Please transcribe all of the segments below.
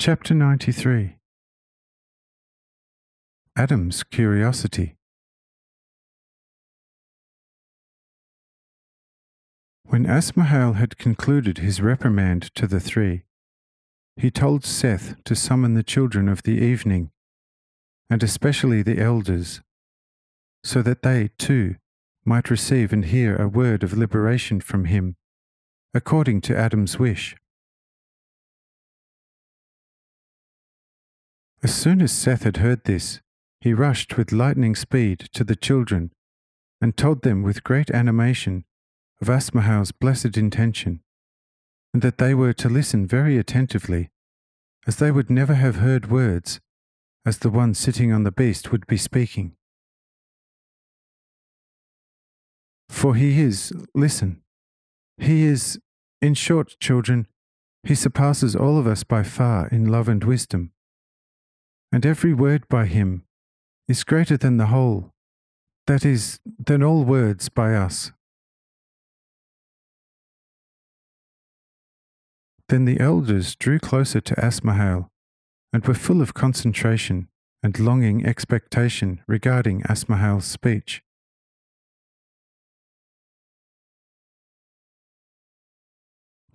Chapter 93. Adam's Curiosity. When Asmahel had concluded his reprimand to the three, he told Seth to summon the children of the evening, and especially the elders, so that they, too, might receive and hear a word of liberation from him, according to Adam's wish. As soon as Seth had heard this, he rushed with lightning speed to the children and told them with great animation of Asmahel's blessed intention, and that they were to listen very attentively, as they would never have heard words as the one sitting on the beast would be speaking. For he is, listen, he is, in short, children, he surpasses all of us by far in love and wisdom, and every word by him is greater than the whole, that is, than all words by us. Then the elders drew closer to Asmahel and were full of concentration and longing expectation regarding Asmahel's speech.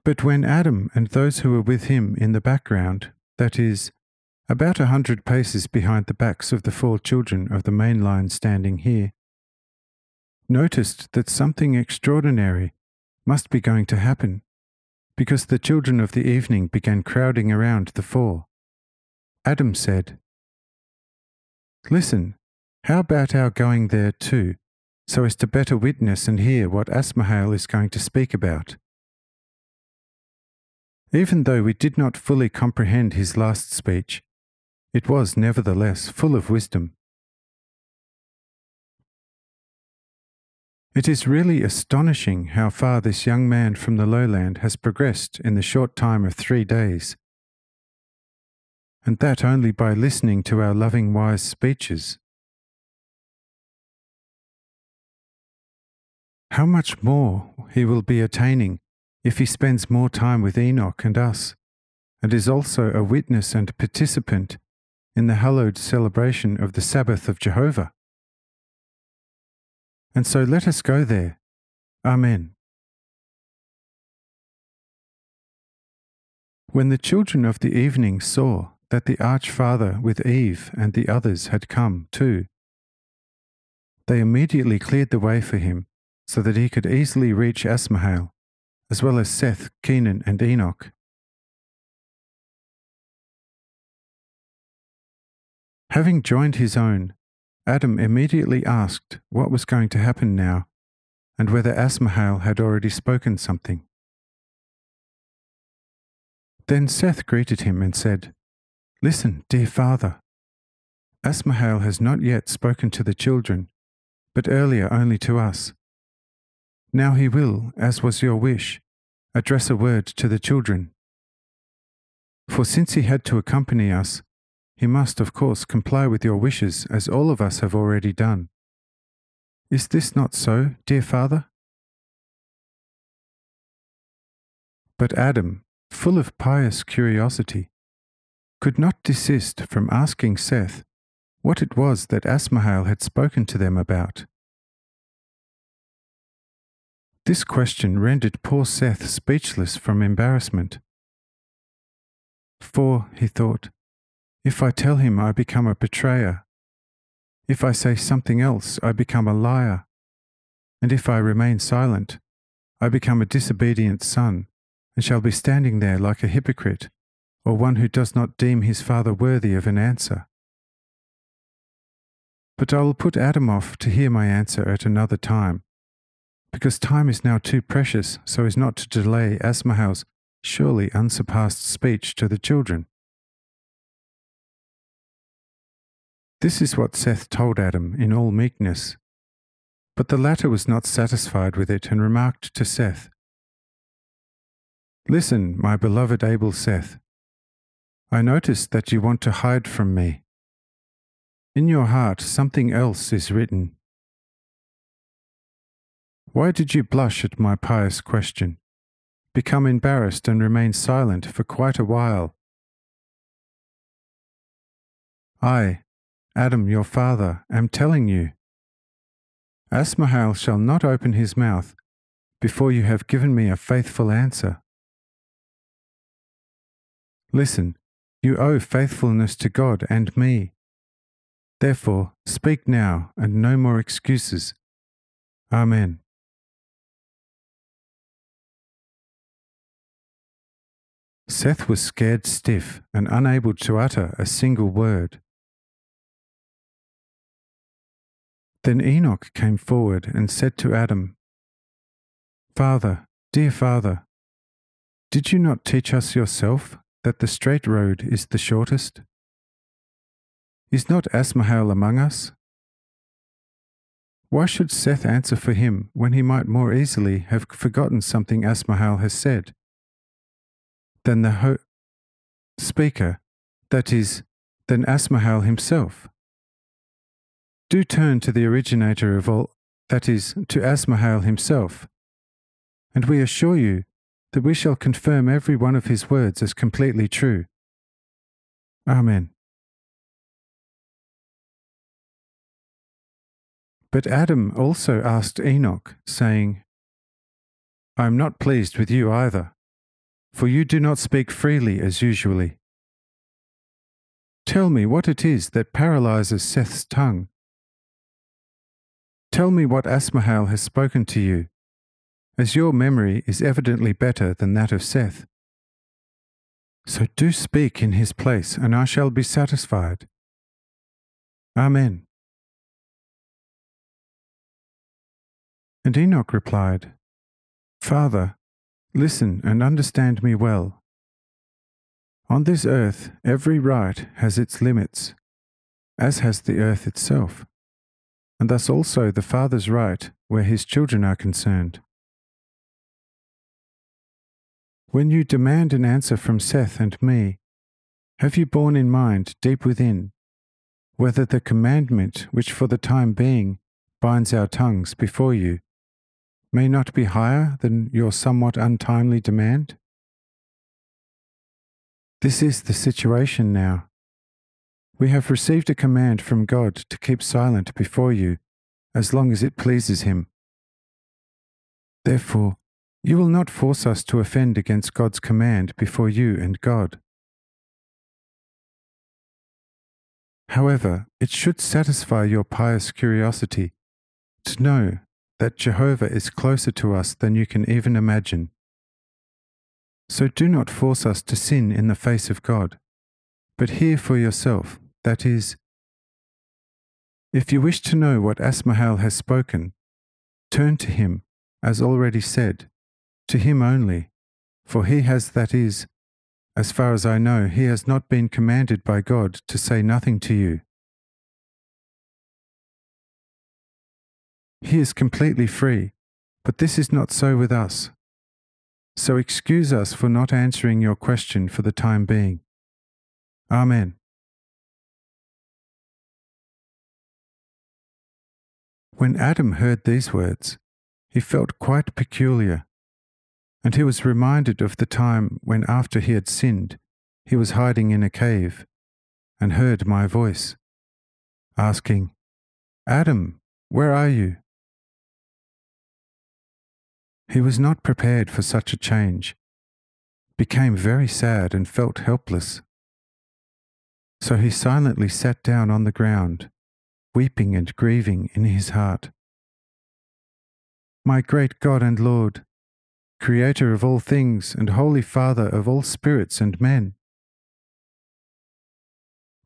But when Adam and those who were with him in the background, that is, about 100 paces behind the backs of the 4 children of the main line standing here, noticed that something extraordinary must be going to happen, because the children of the evening began crowding around the 4. Adam said, "Listen, how about our going there too, so as to better witness and hear what Asmahel is going to speak about?" Even though we did not fully comprehend his last speech, it was nevertheless full of wisdom. It is really astonishing how far this young man from the lowland has progressed in the short time of 3 days, and that only by listening to our loving wise speeches. How much more he will be attaining if he spends more time with Enoch and us, and is also a witness and participant in the hallowed celebration of the Sabbath of Jehovah. And so let us go there. Amen. When the children of the evening saw that the Archfather with Eve and the others had come too, they immediately cleared the way for him so that he could easily reach Asmahel, as well as Seth, Kenan, and Enoch. Having joined his own, Adam immediately asked what was going to happen now, and whether Asmahel had already spoken something. Then Seth greeted him and said, "Listen, dear father, Asmahel has not yet spoken to the children, but earlier only to us. Now he will, as was your wish, address a word to the children. For since he had to accompany us, he must, of course, comply with your wishes, as all of us have already done. Is this not so, dear father?" But Adam, full of pious curiosity, could not desist from asking Seth what it was that Asmahel had spoken to them about. This question rendered poor Seth speechless from embarrassment. For, he thought, if I tell him I become a betrayer. If I say something else, I become a liar. And if I remain silent, I become a disobedient son, and shall be standing there like a hypocrite, or one who does not deem his father worthy of an answer. But I will put Adam off to hear my answer at another time, because time is now too precious so as not to delay Asmahel's surely unsurpassed speech to the children. This is what Seth told Adam in all meekness, but the latter was not satisfied with it and remarked to Seth, "Listen, my beloved able Seth, I notice that you want to hide from me. In your heart something else is written. Why did you blush at my pious question, become embarrassed and remain silent for quite a while, I, Adam your father, am telling you. Asmahel shall not open his mouth before you have given me a faithful answer. Listen, you owe faithfulness to God and me. Therefore, speak now and no more excuses. Amen. Seth was scared stiff and unable to utter a single word. Then Enoch came forward and said to Adam, Father, dear father, did you not teach us yourself that the straight road is the shortest? Is not Asmahel among us? Why should Seth answer for him when he might more easily have forgotten something Asmahel has said? Than the speaker, that is, than Asmahel himself. Do turn to the originator of all, that is, to Asmahel himself, and we assure you that we shall confirm every one of his words as completely true. Amen. But Adam also asked Enoch, saying, I am not pleased with you either, for you do not speak freely as usually. Tell me what it is that paralyzes Seth's tongue. Tell me what Asmahel has spoken to you, as your memory is evidently better than that of Seth. So do speak in his place, and I shall be satisfied. Amen. And Enoch replied, Father, listen and understand me well. On this earth every right has its limits, as has the earth itself, and thus also the Father's right where his children are concerned. When you demand an answer from Seth and me, have you borne in mind deep within whether the commandment which for the time being binds our tongues before you may not be higher than your somewhat untimely demand? This is the situation now. We have received a command from God to keep silent before you as long as it pleases him. Therefore, you will not force us to offend against God's command before you and God. However, it should satisfy your pious curiosity to know that Jehovah is closer to us than you can even imagine. So do not force us to sin in the face of God, but hear for yourself, that is, if you wish to know what Asmahel has spoken, turn to him, as already said, to him only, for he has, that is, as far as I know, he has not been commanded by God to say nothing to you. He is completely free, but this is not so with us. So excuse us for not answering your question for the time being. Amen. When Adam heard these words, he felt quite peculiar, and he was reminded of the time when after he had sinned, he was hiding in a cave, and heard my voice, asking, Adam, where are you? He was not prepared for such a change, became very sad and felt helpless. So he silently sat down on the ground, weeping and grieving in his heart. My great God and Lord, Creator of all things and Holy Father of all spirits and men,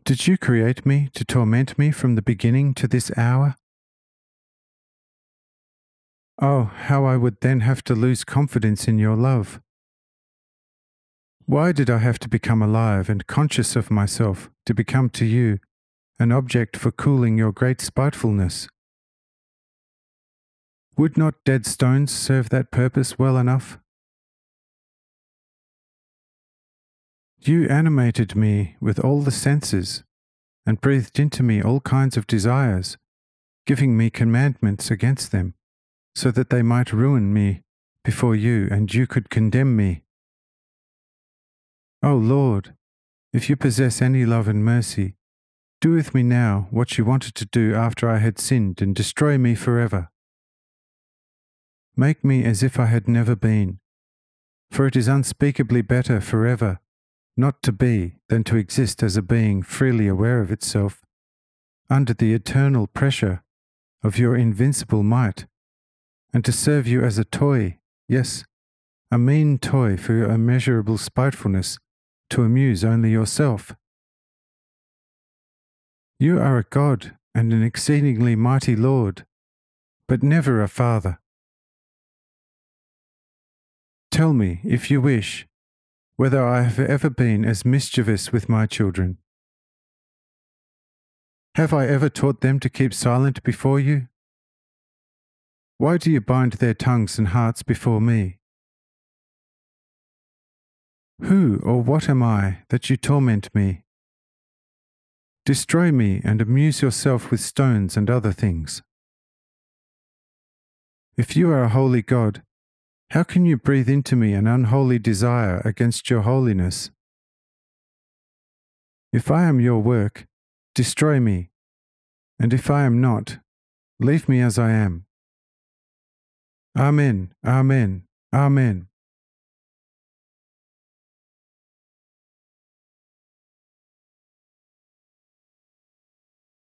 did you create me to torment me from the beginning to this hour? Oh, how I would then have to lose confidence in your love. Why did I have to become alive and conscious of myself to become to you an object for cooling your great spitefulness? Would not dead stones serve that purpose well enough? You animated me with all the senses and breathed into me all kinds of desires, giving me commandments against them, so that they might ruin me before you and you could condemn me. O Lord, if you possess any love and mercy, Do with me now what you wanted to do after I had sinned, and destroy me forever. Make me as if I had never been, for it is unspeakably better forever not to be than to exist as a being freely aware of itself, under the eternal pressure of your invincible might, and to serve you as a toy, yes, a mean toy for your immeasurable spitefulness, to amuse only yourself. You are a God and an exceedingly mighty Lord, but never a Father. Tell me, if you wish, whether I have ever been as mischievous with my children. Have I ever taught them to keep silent before you? Why do you bind their tongues and hearts before me? Who or what am I that you torment me? Destroy me and amuse yourself with stones and other things. If you are a holy God, how can you breathe into me an unholy desire against your holiness? If I am your work, destroy me, and if I am not, leave me as I am. Amen, Amen, Amen.